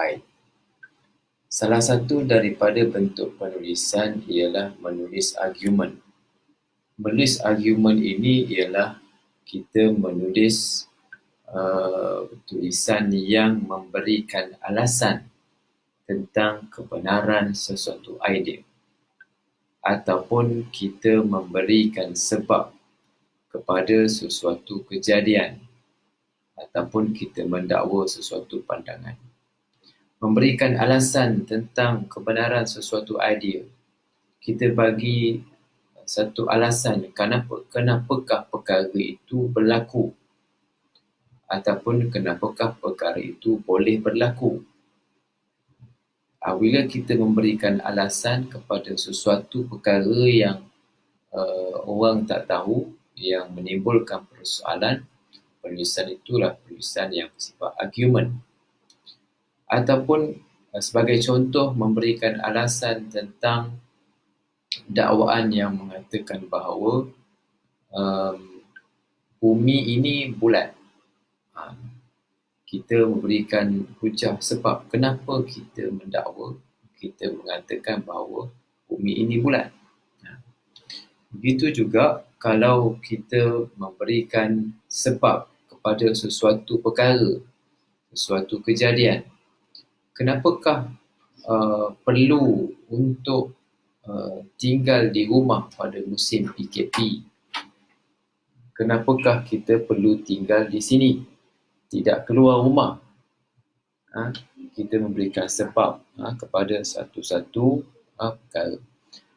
Baik. Salah satu daripada bentuk penulisan ialah menulis argumen. Menulis argumen ini ialah kita menulis tulisan yang memberikan alasan tentang kebenaran sesuatu idea, ataupun kita memberikan sebab kepada sesuatu kejadian, ataupun kita mendakwa sesuatu pandangan. Memberikan alasan tentang kebenaran sesuatu idea, kita bagi satu alasan kenapakah perkara itu berlaku, ataupun kenapakah perkara itu boleh berlaku. Bila kita memberikan alasan kepada sesuatu perkara yang orang tak tahu, yang menimbulkan persoalan, penulisan itulah penulisan yang bersifat argumen. Ataupun sebagai contoh, memberikan alasan tentang dakwaan yang mengatakan bahawa bumi ini bulat. Kita memberikan hujah sebab kenapa kita mendakwa, kita mengatakan bahawa bumi ini bulat. Begitu juga kalau kita memberikan sebab kepada sesuatu perkara, sesuatu kejadian. Kenapakah perlu untuk tinggal di rumah pada musim PKP? Kenapakah kita perlu tinggal di sini, tidak keluar rumah? Kita memberikan sebab kepada satu-satu perkara.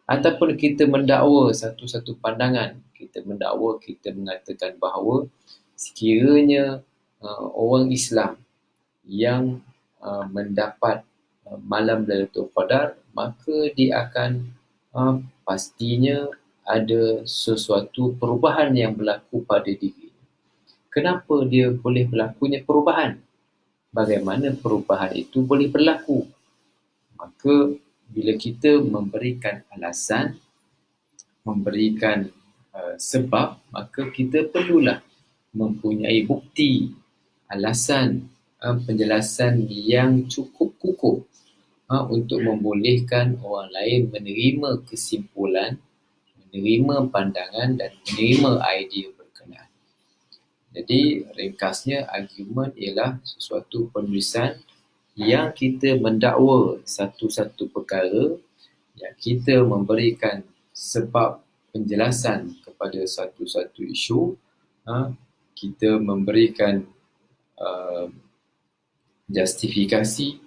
Ataupun kita mendakwa satu-satu pandangan. Kita mendakwa, kita mengatakan bahawa sekiranya orang Islam yang mendapat malam Lailatul Qadar, maka dia akan pastinya ada sesuatu perubahan yang berlaku pada diri. Kenapa dia boleh berlakunya perubahan? Bagaimana perubahan itu boleh berlaku? Maka bila kita memberikan alasan, memberikan sebab, maka kita perlulah mempunyai bukti, alasan, penjelasan yang cukup kukuh untuk membolehkan orang lain menerima kesimpulan, menerima pandangan dan menerima idea berkenaan. Jadi ringkasnya, argumen ialah sesuatu penulisan yang kita mendakwa satu-satu perkara, yang kita memberikan sebab penjelasan kepada satu-satu isu, kita memberikan justifikasi,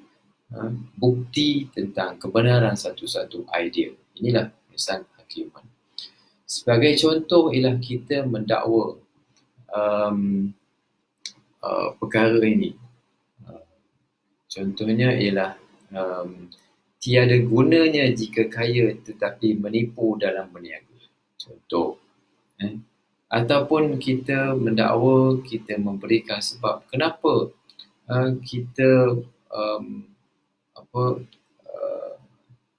bukti tentang kebenaran satu-satu idea. Inilah penulisan argumen. Sebagai contoh ialah kita mendakwa perkara ini. Contohnya ialah tiada gunanya jika kaya tetapi menipu dalam berniaga. Contoh. Ataupun kita mendakwa, kita memberikan sebab kenapa kita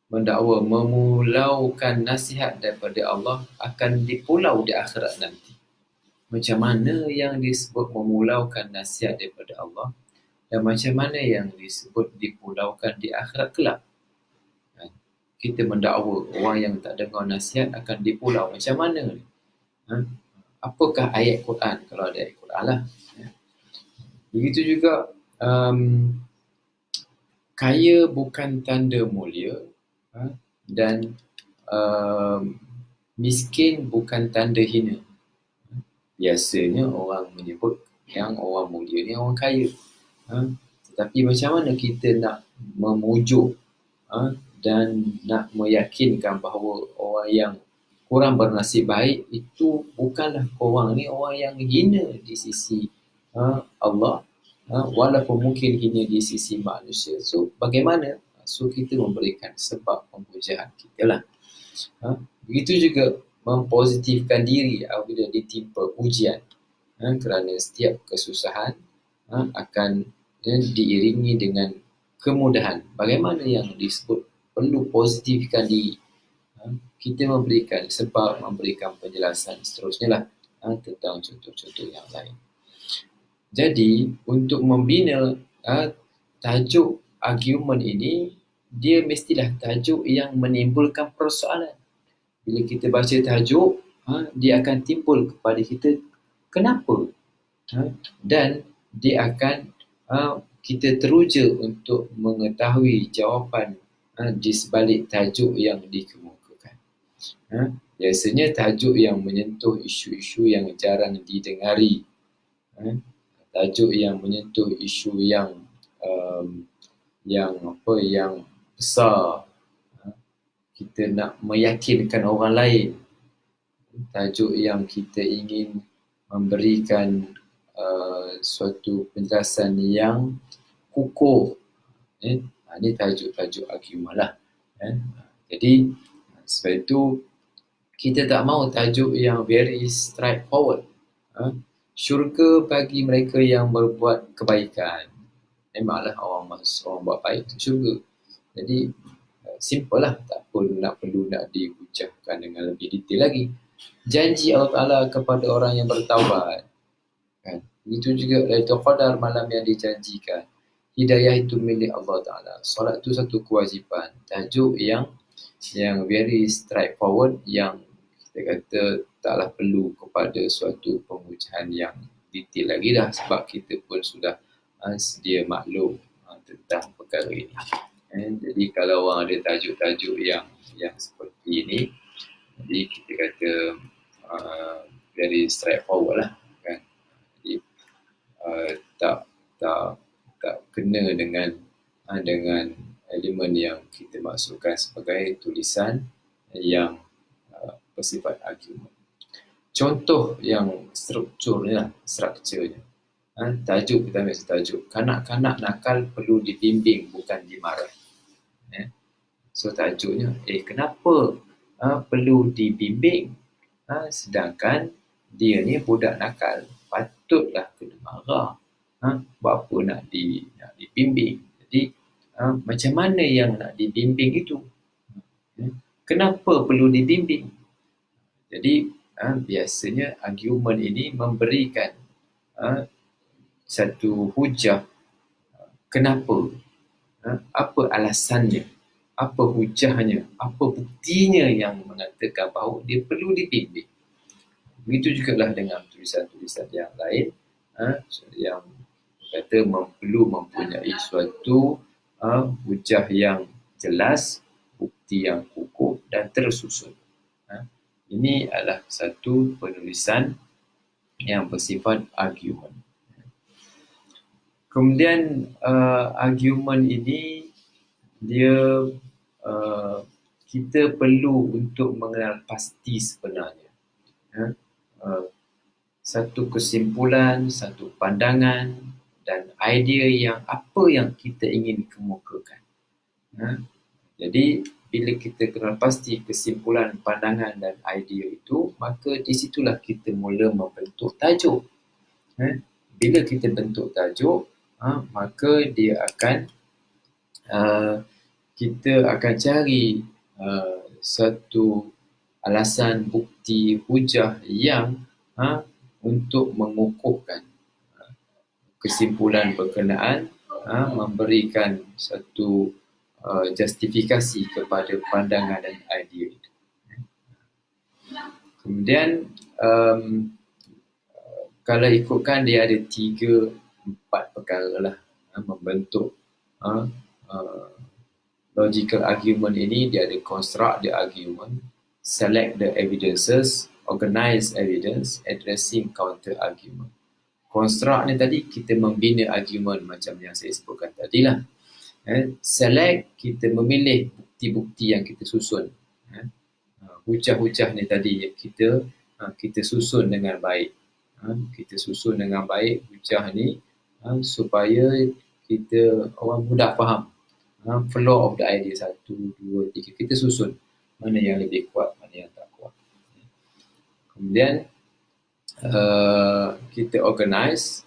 mendakwa memulaukan nasihat daripada Allah akan dipulau di akhirat nanti. Macam mana yang disebut memulaukan nasihat daripada Allah, dan macam mana yang disebut dipulaukan di akhirat kelak? Kita mendakwa orang yang tak dengar nasihat akan dipulau. Macam mana? Apakah ayat Quran? Kalau ada ayat Quran lah. Begitu juga kaya bukan tanda mulia, dan miskin bukan tanda hina. Biasanya orang menyebut yang orang mulia ni orang kaya. Tetapi macam mana kita nak memujuk dan nak meyakinkan bahawa orang yang kurang bernasib baik itu bukanlah orang ni orang yang hina di sisi Allah, walaupun mungkin hina di sisi manusia. So bagaimana? So kita memberikan sebab pemujaan kita lah. Begitu juga mempositifkan diri apabila ditimpa ujian, kerana setiap kesusahan akan diiringi dengan kemudahan. Bagaimana yang disebut perlu positifkan diri? Kita memberikan sebab, memberikan penjelasan seterusnya lah tentang contoh-contoh yang lain. Jadi untuk membina tajuk argument ini, dia mestilah tajuk yang menimbulkan persoalan. Bila kita baca tajuk, dia akan timbul kepada kita kenapa. Dan dia akan kita teruja untuk mengetahui jawapan di sebalik tajuk yang dikemukakan. Biasanya tajuk yang menyentuh isu-isu yang jarang didengari, tajuk yang menyentuh isu yang besar, kita nak meyakinkan orang lain, tajuk yang kita ingin memberikan suatu penjelasan yang kukuh. Ini tajuk-tajuk argument lah. Jadi sebab itu kita tak mahu tajuk yang very straightforward. Syurga bagi mereka yang berbuat kebaikan. Memanglah orang buat baik itu syurga. Jadi simple lah, tak pun perlu nak dihujahkan dengan lebih detail lagi. Janji Allah Ta'ala kepada orang yang bertaubat, kan? Itu juga Lailatul Qadar, malam yang dijanjikan. Hidayah itu milik Allah Ta'ala. Solat itu satu kewajipan. Tajuk yang very straightforward, yang kita kata taklah perlu kepada suatu pengujian yang detail lagi dah, sebab kita pun sudah sedia maklum tentang perkara ini. Jadi kalau orang ada tajuk-tajuk yang seperti ini, jadi kita kata very straightforward lah, kan? Jadi tak kena dengan elemen yang kita maksudkan sebagai tulisan yang bersifat argument. Contoh yang strukturnya, tajuk, kita ambil tajuk kanak-kanak nakal perlu dibimbing bukan dimarah. So tajuknya, kenapa perlu dibimbing, sedangkan dia ni budak nakal, patutlah kena marah. Buat apa nak dibimbing? Jadi macam mana yang nak dibimbing itu? Kenapa perlu dibimbing? Jadi biasanya argument ini memberikan satu hujah kenapa, apa alasannya, apa hujahnya, apa buktinya yang mengatakan bahawa dia perlu dibimbing. Begitu jugalah dengan tulisan-tulisan yang lain, yang kata perlu mempunyai suatu hujah yang jelas, bukti yang kukuh dan tersusun. Ini adalah satu penulisan yang bersifat argument. Kemudian argument ini dia kita perlu untuk mengenal pasti sebenarnya satu kesimpulan, satu pandangan dan idea yang apa yang kita ingin kemukakan. Jadi bila kita kenal pasti kesimpulan, pandangan dan idea itu, maka di situlah kita mula membentuk tajuk. Bila kita bentuk tajuk, maka dia akan kita akan cari satu alasan, bukti, hujah yang untuk mengukuhkan kesimpulan berkenaan, memberikan satu justifikasi kepada pandangan dan idea itu. Kemudian kalau ikutkan, dia ada 3-4 perkara lah membentuk logical argument ini. Dia ada construct the argument, select the evidences, organize evidence, addressing counter argument. Construct ni tadi kita membina argument macam yang saya sebutkan tadi lah. Select, kita memilih bukti-bukti yang kita susun. Hujah-hujah ni tadi kita susun dengan baik. Kita susun dengan baik hujah ni supaya orang mudah faham. Flow of the idea 1, 2, 3 kita susun. Mana yang lebih kuat, mana yang tak kuat. Kemudian kita organize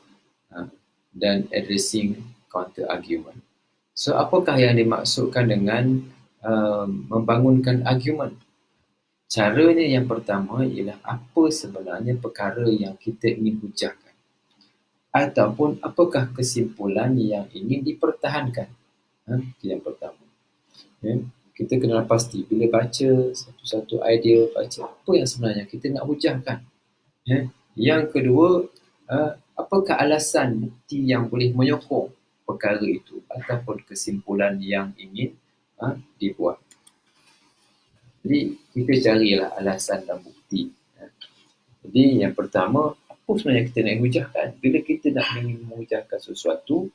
dan addressing counter argument. So apakah yang dimaksudkan dengan membangunkan argument? Caranya yang pertama ialah apa sebenarnya perkara yang kita ingin hujahkan, ataupun apakah kesimpulan yang ingin dipertahankan. Itu yang pertama. Ya. Kita kena pasti bila baca satu-satu idea, baca apa yang sebenarnya kita nak hujahkan. Ya. Yang kedua, apakah alasan bukti yang boleh menyokong perkara itu ataupun kesimpulan yang ingin dibuat. Jadi kita carilah alasan dan bukti. Jadi yang pertama, apa sebenarnya kita nak hujahkan? Bila kita nak ingin menghujahkan sesuatu,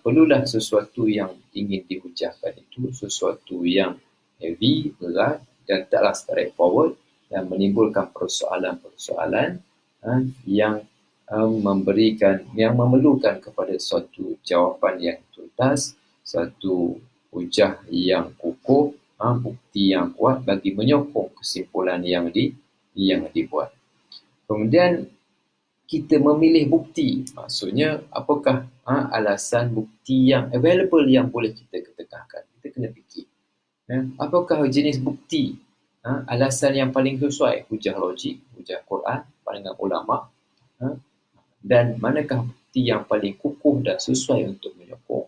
perlulah sesuatu yang ingin dihujahkan itu sesuatu yang heavy, berat dan taklah straightforward dan menimbulkan persoalan-persoalan yang yang memerlukan kepada suatu jawapan yang tuntas, satu hujah yang kukuh, bukti yang kuat bagi menyokong kesimpulan yang dibuat. Kemudian kita memilih bukti. Maksudnya apakah alasan bukti yang available yang boleh kita ketekahkan. Kita kena fikir. Apakah jenis bukti, alasan yang paling sesuai, hujah logik, hujah Quran, pandangan ulama, dan manakah bukti yang paling kukuh dan sesuai untuk menyokong.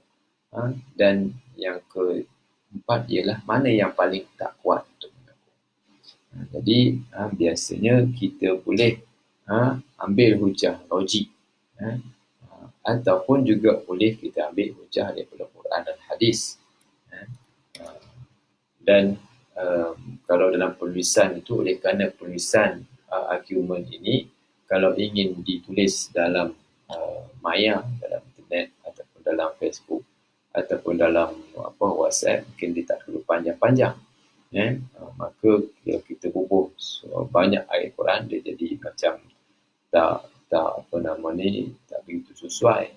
Dan yang keempat ialah mana yang paling tak kuat untuk menyokong. Jadi biasanya kita boleh ambil hujah logik, ataupun juga boleh kita ambil hujah daripada Quran dan hadis. Dan kalau dalam penulisan itu, oleh kerana penulisan argument ini kalau ingin ditulis dalam maya, dalam internet ataupun dalam Facebook ataupun dalam WhatsApp, mungkin dia tak perlu panjang-panjang. Maka kalau kita bubuh banyak ayat Quran, dia jadi macam tak tak begitu sesuai.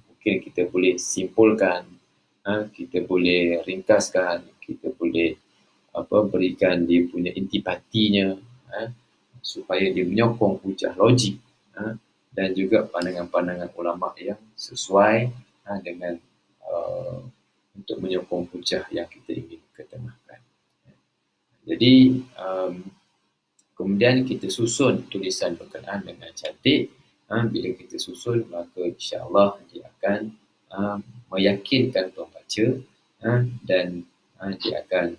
Mungkin kita boleh simpulkan, kita boleh ringkaskan, kita boleh berikan dia punya intipatinya, supaya dia menyokong hujah logik, dan juga pandangan-pandangan ulama yang sesuai dengan untuk menyokong hujah yang kita ingin ketengahkan. Jadi kemudian kita susun tulisan berkenaan dengan cantik. Bila kita susun, maka insya-Allah dia akan meyakinkan pembaca, dan dia akan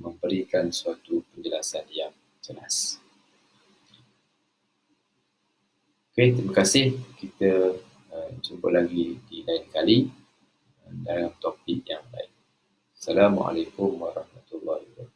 memberikan suatu penjelasan yang jelas. Okey, terima kasih. Kita jumpa lagi di lain kali dalam topik yang lain. Assalamualaikum warahmatullahi wabarakatuh.